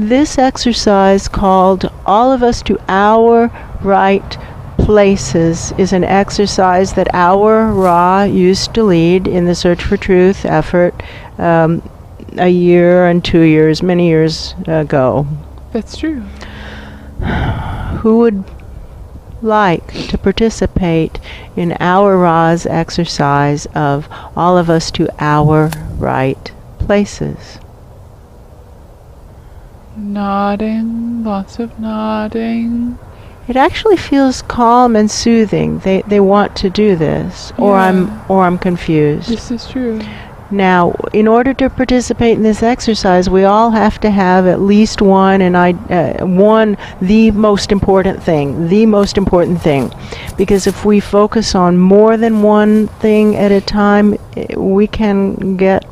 this exercise called All of Us to Our Right Places is an exercise that our Ra used to lead in the Search for Truth effort a year and 2 years, many years ago. That's true. Who would like to participate in our Ra's exercise of All of Us to Our Right Places? Nodding, lots of nodding. It actually feels calm and soothing. They want to do this, or I'm confused. This is true. Now, in order to participate in this exercise, we all have to have at least one, the most important thing. Because if we focus on more than one thing at a time, we can get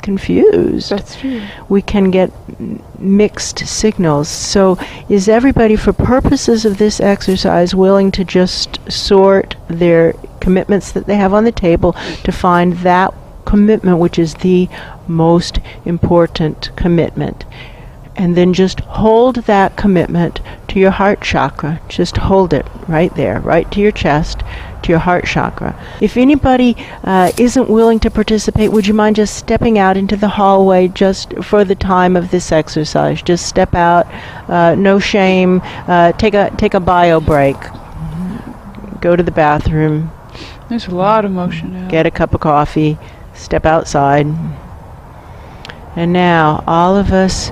confused. That's true. We can get mixed signals. So is everybody, for purposes of this exercise, willing to just sort their commitments that they have on the table to find that commitment which is the most important commitment? And then just hold that commitment to your heart chakra. Just hold it right there, right to your chest, to your heart chakra. If anybody isn't willing to participate, would you mind just stepping out into the hallway just for the time of this exercise? Just step out, no shame. Take a bio break. Go to the bathroom. There's a lot of motion out. Get a cup of coffee. Step outside. And now, all of us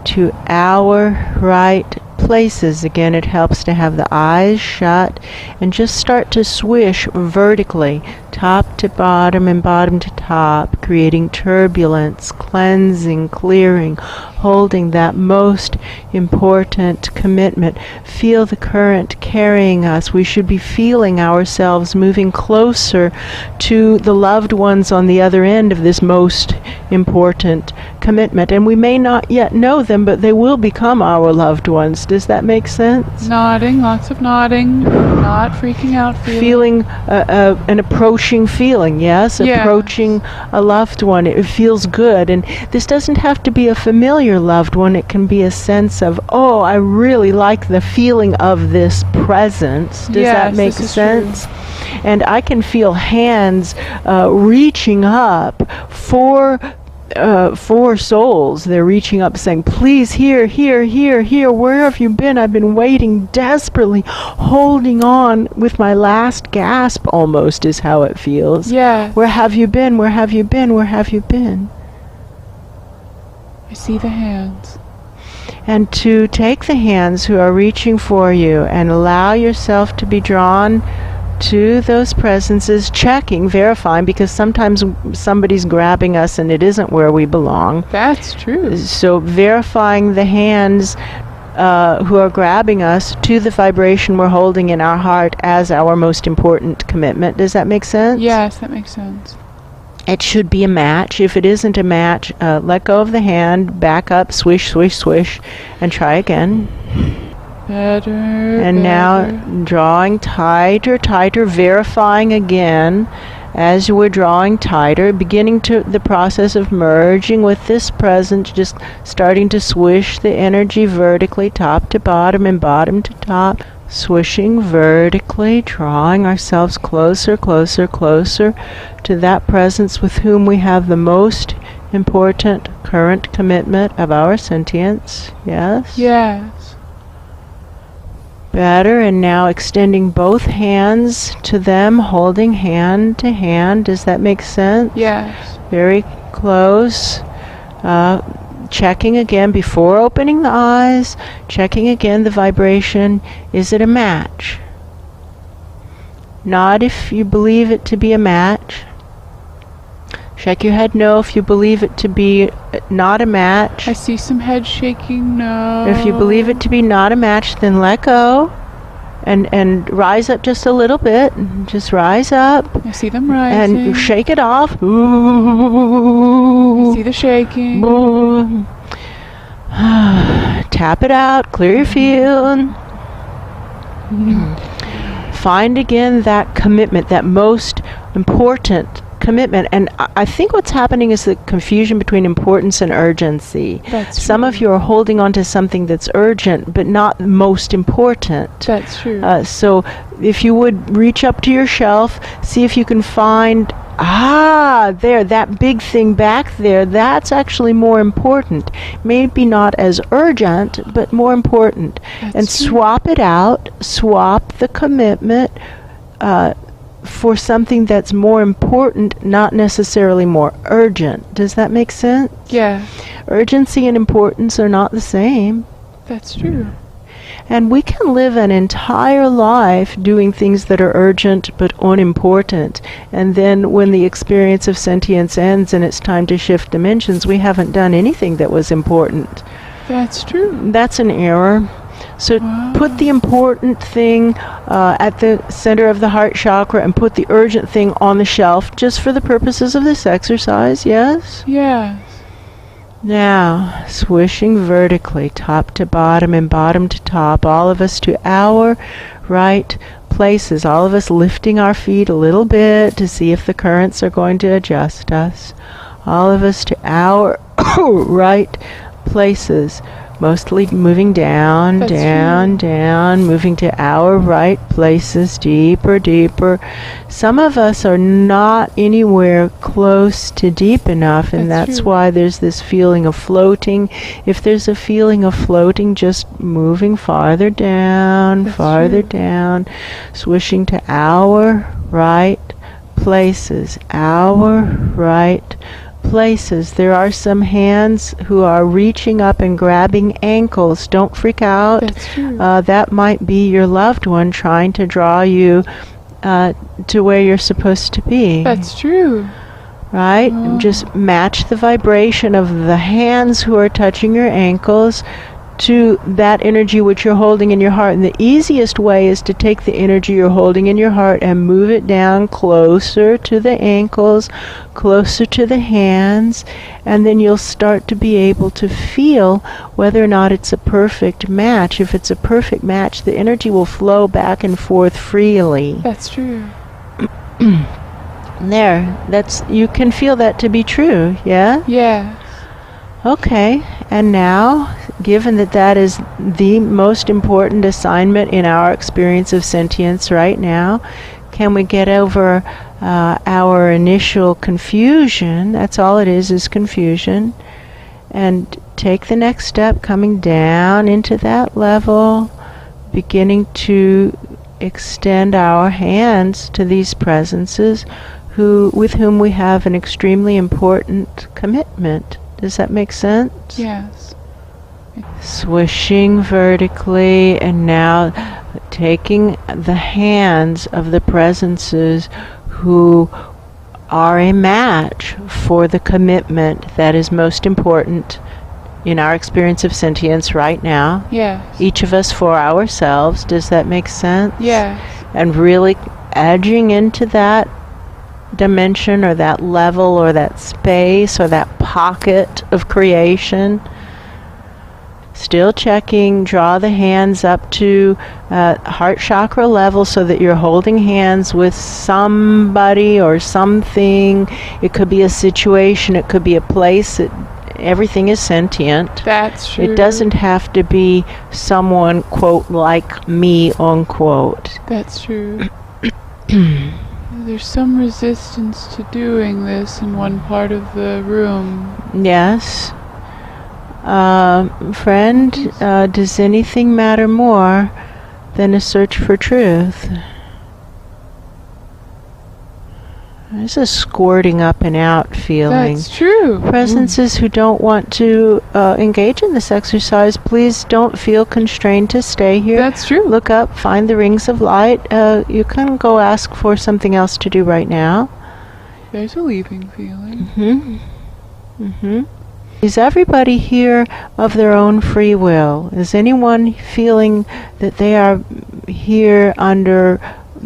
to our right places. Again, it helps to have the eyes shut and just start to swish vertically, top to bottom and bottom to top, creating turbulence, cleansing, clearing, holding that most important commitment. Feel the current carrying us. We should be feeling ourselves moving closer to the loved ones on the other end of this most important commitment. And we may not yet know them, but they will become our loved ones. Does that make sense? Nodding, lots of nodding, not freaking out. Feeling an approaching feeling, yes? Yeah. Approaching a loved one. It feels good. And this doesn't have to be a familiar loved one. It can be a sense of, oh, I really like the feeling of this presence. Does that make sense? True. And I can feel hands reaching up for souls. They're reaching up saying, please, here, where have you been? I've been waiting desperately, holding on with my last gasp almost is how it feels. Yeah. Where have you been? Where have you been? Where have you been? I see the hands. And to take the hands who are reaching for you and allow yourself to be drawn to those presences, checking, verifying, because sometimes somebody's grabbing us and it isn't where we belong. That's true. So verifying the hands who are grabbing us to the vibration we're holding in our heart as our most important commitment. Does that make sense? Yes, that makes sense. It should be a match. If it isn't a match, let go of the hand, back up, swish, swish, swish, and try again. Better. And now drawing tighter, verifying again as we're drawing tighter, beginning to the process of merging with this present, just starting to swish the energy vertically, top to bottom and bottom to top. Swishing vertically, drawing ourselves closer to that presence with whom we have the most important current commitment of our sentience. Yes? Yes. Better. And now extending both hands to them, holding hand to hand. Does that make sense? Yes. Very close. Checking again before opening the eyes, checking again the vibration. Is it a match? Nod if you believe it to be a match. Shake your head no if you believe it to be not a match. I see some head shaking no. If you believe it to be not a match, then let go and rise up just a little bit. Just rise up. I see them rising. And shake it off. Ooh. I see the shaking. Ooh. Tap it out. Clear your field. Find again that commitment, that most important commitment. And I think what's happening is the confusion between importance and urgency. That's Some true. of you are holding on to something that's urgent, but not most important. That's true. So if you would reach up to your shelf, see if you can find, there, that big thing back there, that's actually more important. Maybe not as urgent, but more important. That's And true. swap it out, swap the commitment for something that's more important, not necessarily more urgent. Does that make sense? Yeah, Urgency and importance are not the same. that's true. And we can live an entire life doing things that are urgent but unimportant. And then when the experience of sentience ends and it's time to shift dimensions, we haven't done anything that was important. That's true. That's an error. So Wow. put the important thing at the center of the heart chakra and put the urgent thing on the shelf just for the purposes of this exercise, yes? Yes. Now, swishing vertically, top to bottom and bottom to top, all of us to our right places, all of us lifting our feet a little bit to see if the currents are going to adjust us. All of us to our right places, mostly moving down, That's down, true. down, moving to our right places, deeper, deeper. Some of us are not anywhere close to deep enough, and That's that's true. why there's this feeling of floating. If there's a feeling of floating, just moving farther down, That's farther true. down, swishing to our right places, our right places. There are some hands who are reaching up and grabbing ankles. Don't freak out. That's true. That might be your loved one trying to draw you to where you're supposed to be. That's true. Right? Oh. Just match the vibration of the hands who are touching your ankles to that energy which you're holding in your heart. And the easiest way is to take the energy you're holding in your heart and move it down closer to the ankles, closer to the hands, and then you'll start to be able to feel whether or not it's a perfect match. If it's a perfect match, the energy will flow back and forth freely. That's true. You can feel that to be true, yeah? Yeah. Okay, and now, given that that is the most important assignment in our experience of sentience right now, can we get over our initial confusion? That's all it is confusion. And take the next step, coming down into that level, beginning to extend our hands to these presences with whom we have an extremely important commitment. Does that make sense? Yes. Swishing vertically, and now taking the hands of the presences who are a match for the commitment that is most important in our experience of sentience right now. Yes. Each of us for ourselves. Does that make sense? Yes. And really edging into that dimension or that level or that space or that pocket of creation. Still checking, draw the hands up to heart chakra level so that you're holding hands with somebody or something. It could be a situation, it could be a place. Everything is sentient. That's true. It doesn't have to be someone, quote, like me, unquote. That's true. There's some resistance to doing this in one part of the room. Yes. Friend, does anything matter more than a search for truth? There's a squirting up and out feeling. That's true. Presences who don't want to engage in this exercise, please don't feel constrained to stay here. That's true. Look up, find the rings of light. You can go ask for something else to do right now. There's a leaving feeling. Is everybody here of their own free will? Is anyone feeling that they are here under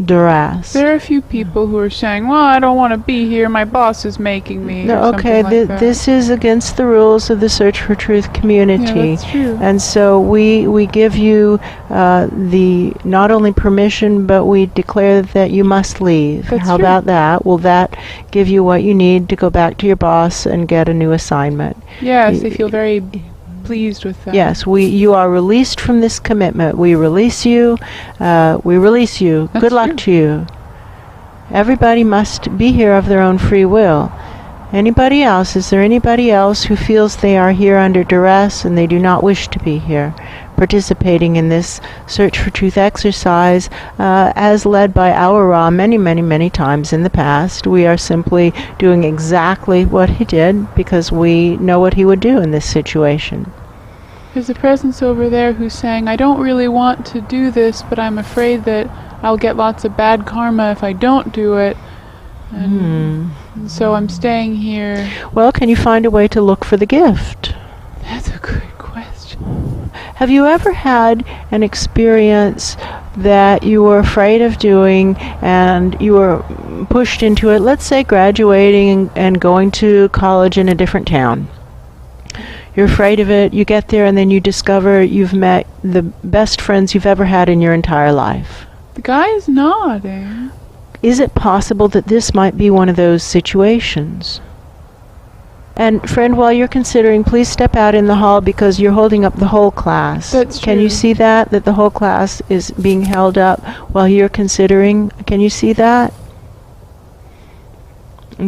duress. There are a few people who are saying, well, I don't want to be here, my boss is making me. No, or okay, something like that. this is against the rules of the Search for Truth community. Yeah, that's true. And so we give you the not only permission, but we declare that you must leave. That's How true. about that? Will that give you what you need to go back to your boss and get a new assignment? Yes, they feel very pleased with that. Yes, you are released from this commitment. We release you. We release you. That's Good luck true. to you. Everybody must be here of their own free will. Anybody else? Is there anybody else who feels they are here under duress and they do not wish to be here, participating in this Search for Truth exercise as led by our Ra many, many, many times in the past? We are simply doing exactly what he did because we know what he would do in this situation. There's a presence over there who's saying, I don't really want to do this, but I'm afraid that I'll get lots of bad karma if I don't do it. And so I'm staying here. Well, can you find a way to look for the gift? That's a good question. Have you ever had an experience that you were afraid of doing and you were pushed into it, let's say graduating and going to college in a different town? You're afraid of it, you get there, and then you discover you've met the best friends you've ever had in your entire life. The guy is nodding. Is it possible that this might be one of those situations? And friend, while you're considering, please step out in the hall because you're holding up the whole class. That's Can you true. see that the whole class is being held up while you're considering? Can you see that?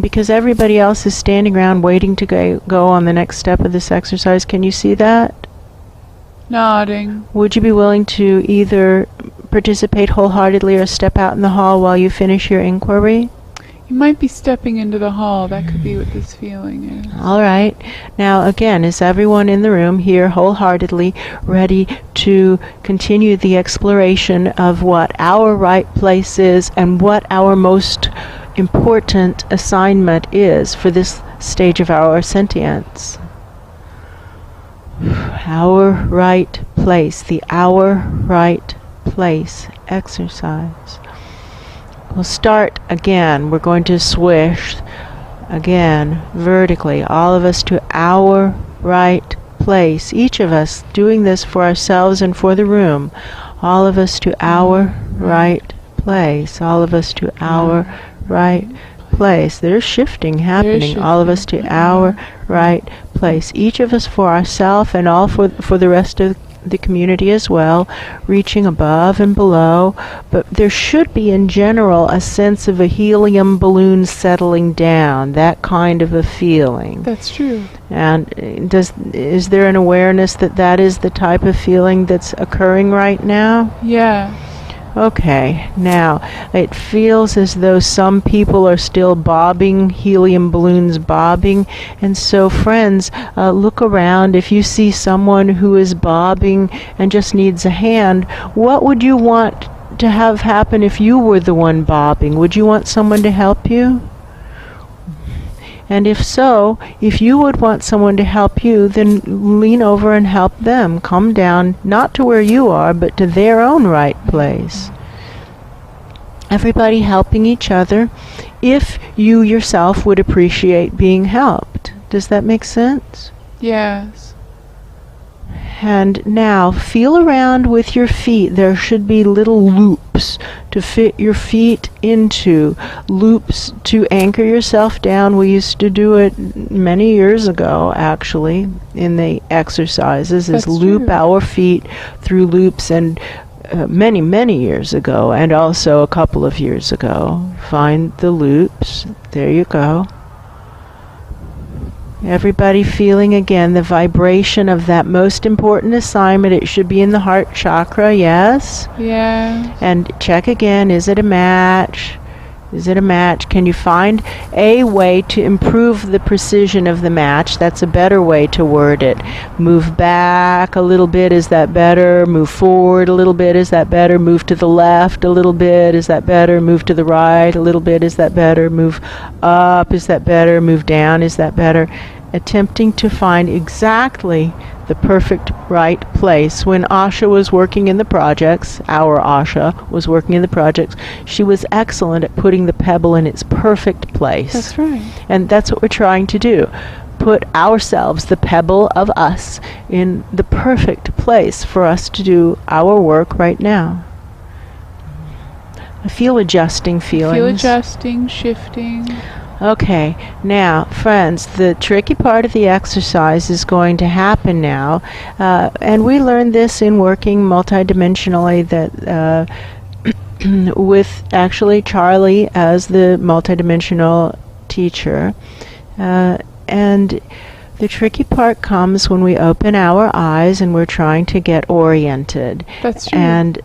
Because everybody else is standing around waiting to go on the next step of this exercise. Can you see that? Nodding. Would you be willing to either participate wholeheartedly or step out in the hall while you finish your inquiry? You might be stepping into the hall. That could be what this feeling is. All right. Now, again, is everyone in the room here wholeheartedly ready to continue the exploration of what our right place is and what our most important assignment is for this stage of our sentience? Our right place, the our right place exercise. We'll start again. We're going to swish again vertically, all of us to our right place. Each of us doing this for ourselves and for the room. All of us to our right place. All of us to our right place. There's shifting happening. All of us to our right place. Each of us for ourselves and all for the rest of the community as well, reaching above and below. But there should be in general a sense of a helium balloon settling down, that kind of a feeling. That's true. And is there an awareness that that is the type of feeling that's occurring right now? Yeah. Okay, now it feels as though some people are still bobbing, helium balloons bobbing, and so friends, look around. If you see someone who is bobbing and just needs a hand, what would you want to have happen if you were the one bobbing? Would you want someone to help you? And if so, if you would want someone to help you, then lean over and help them. Come down, not to where you are, but to their own right place. Everybody helping each other if you yourself would appreciate being helped. Does that make sense? Yes. And now feel around with your feet. There should be little loops to fit your feet into, loops to anchor yourself down. We used to do it many years ago, actually, in the exercises, is loop our feet through loops, and many, many years ago, and also a couple of years ago. Find the loops. There you go. Everybody feeling again the vibration of that most important assignment. It should be in the heart chakra, yes? Yeah. And check again, is it a match? Is it a match? Can you find a way to improve the precision of the match? That's a better way to word it. Move back a little bit, is that better? Move forward a little bit, is that better? Move to the left a little bit, is that better? Move to the right a little bit, is that better? Move up, is that better? Move down, is that better? attempting to find exactly the perfect right place. When Asha was working in the projects, our Asha was working in the projects, she was excellent at putting the pebble in its perfect place. That's right. And that's what we're trying to do. Put ourselves, the pebble of us, in the perfect place for us to do our work right now. I feel adjusting feelings. Feel adjusting, shifting. Okay, now, friends, the tricky part of the exercise is going to happen now. And we learned this in working multidimensionally, that with actually Charlie as the multidimensional teacher. And the tricky part comes when we open our eyes and we're trying to get oriented. That's true. And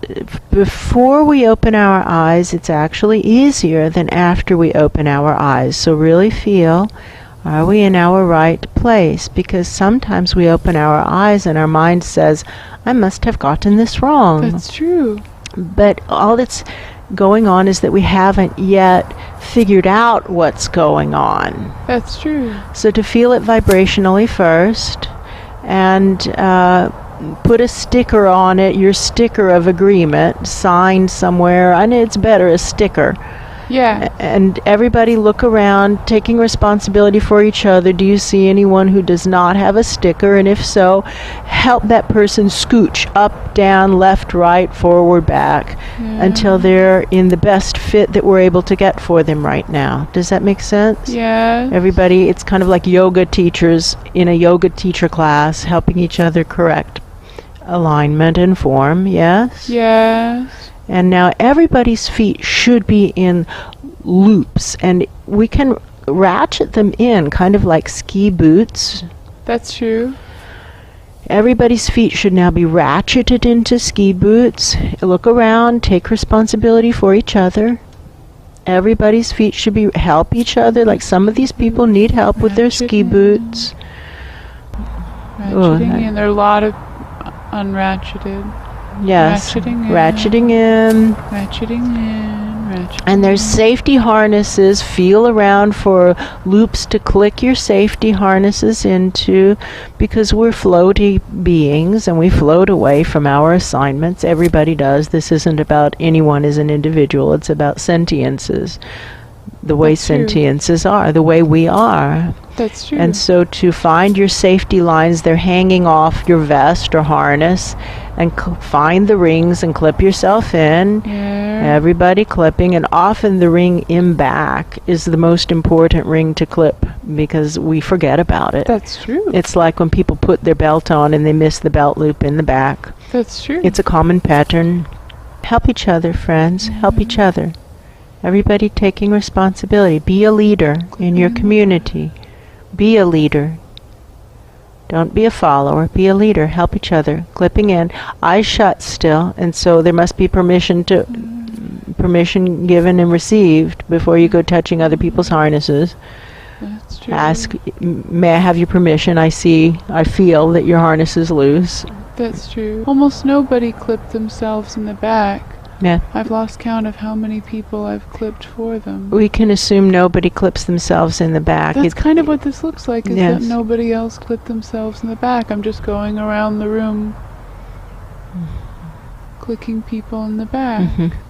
before we open our eyes, it's actually easier than after we open our eyes. So really feel, are we in our right place? Because sometimes we open our eyes and our mind says, I must have gotten this wrong. That's true. But all that's going on is that we haven't yet figured out what's going on. That's true. So to feel it vibrationally first, and put a sticker on it, your sticker of agreement, signed somewhere. I know it's better, a sticker. Yeah. And everybody look around, taking responsibility for each other. Do you see anyone who does not have a sticker? And if so, help that person scooch up, down, left, right, forward, back, until they're in the best fit that we're able to get for them right now. Does that make sense? Yeah. Everybody, it's kind of like yoga teachers in a yoga teacher class, helping each other correct alignment and form. Yes? Yes. And now everybody's feet should be in loops, and we can ratchet them in, kind of like ski boots. That's true. Everybody's feet should now be ratcheted into ski boots. Look around, take responsibility for each other. Everybody's feet should be help each other. Like some of these people need help with their ski boots. Ratcheting in. There are a lot of unratcheted. Yes, ratcheting in, ratcheting in. Ratcheting in, ratcheting And there's in. safety harnesses. Feel around for loops to click your safety harnesses into, because we're floaty beings and we float away from our assignments. Everybody does. This isn't about anyone as an individual. It's about sentiences. The way sentiences are, the way we are. That's true. And so to find your safety lines, they're hanging off your vest or harness, and find the rings and clip yourself in. Yeah. Everybody clipping, and often the ring in back is the most important ring to clip because we forget about it. That's true. It's like when people put their belt on and they miss the belt loop in the back. That's true. It's a common pattern. Help each other, friends. Help each other. Everybody taking responsibility. Be a leader in your community. Be a leader. Don't be a follower. Be a leader. Help each other. Clipping in. Eyes shut still. And so there must be permission given and received before you go touching other people's harnesses. That's true. Ask, may I have your permission? I feel that your harness is loose. That's true. Almost nobody clipped themselves in the back. Yeah. I've lost count of how many people I've clipped for them. We can assume nobody clips themselves in the back. That's kind of what this looks like, is Yes. that nobody else clipped themselves in the back. I'm just going around the room clicking people in the back.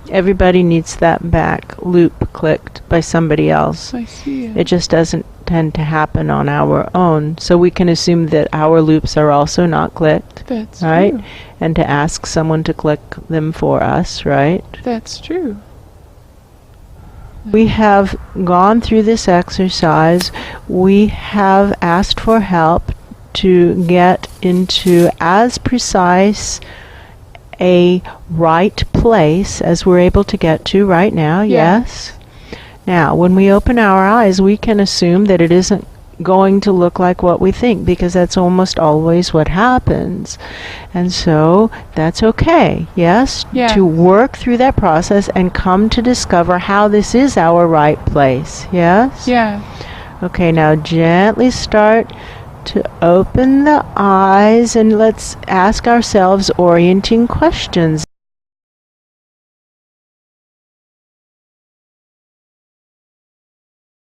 Everybody needs that back loop clicked by somebody else. I see it. It just doesn't tend to happen on our own. So we can assume that our loops are also not clicked, That's right? true. And to ask someone to click them for us, right? That's true. We have gone through this exercise. We have asked for help to get into as precise a right place as we're able to get to right now. Yeah. Yes. Now, when we open our eyes, we can assume that it isn't going to look like what we think, because that's almost always what happens. And so that's okay. Yes? Yeah. To work through that process and come to discover how this is our right place. Yes? Yeah. Okay, now gently start to open the eyes, and let's ask ourselves orienting questions.